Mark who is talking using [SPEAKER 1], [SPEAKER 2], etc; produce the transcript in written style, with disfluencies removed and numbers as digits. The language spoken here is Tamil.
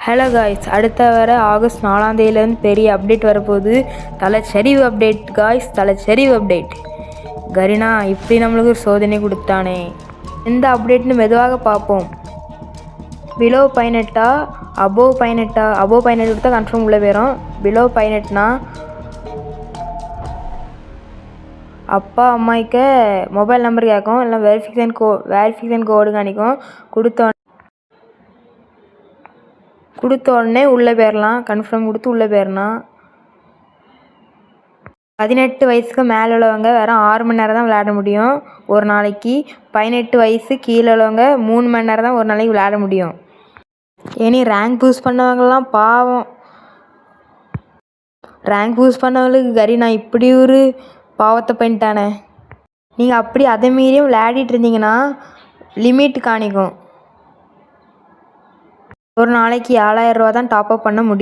[SPEAKER 1] ஹலோ காய்ஸ், அடுத்த வர ஆகஸ்ட் 4ஆம் தேதியிலேருந்து பெரிய அப்டேட் வரப்போகுது. தலைச்சரிவு அப்டேட் காய்ஸ், தலைச்சரிவு அப்டேட். கரீனா இப்படி நம்மளுக்கு ஒரு சோதனை கொடுத்தானே. எந்த அப்டேட்னு மெதுவாக பார்ப்போம். பிலோ 18 அபோவ் 18 கொடுத்தா கன்ஃபார்ம் உள்ளே போயிடும். பிலோ 18னா அப்பா அம்மாய்க்கு மொபைல் நம்பர் கேட்கும், இல்லை வெரிஃபிகேஷன் கோடு காணிக்கும். கொடுத்த உடனே உள்ளே போயிடலாம். கன்ஃபார்ம் கொடுத்து உள்ளே போயிடலாம். 18 வயசுக்கு மேலே உள்ளவங்க வெறும் 6 மணி நேரம் தான் விளையாட முடியும் ஒரு நாளைக்கு. 18 வயசு கீழே உள்ளவங்க 3 மணி நேரம் தான் ஒரு நாளைக்கு விளையாட முடியும். இனி ரேங்க் பூஸ்ட் பண்ணவங்கலாம் பாவம். ரேங்க் பூஸ்ட் பண்ணவங்களுக்கு கரீனா இப்படி ஒரு பாவத்தை பண்ணிட்டானே. நீங்கள் அப்படி அதை மீறியும் விளையாடிட்டு இருந்தீங்கன்னா லிமிட் காணிக்கும். ஒரு நாளைக்கு 7000 ரூபா தான் டாப்அப் பண்ண முடியும்.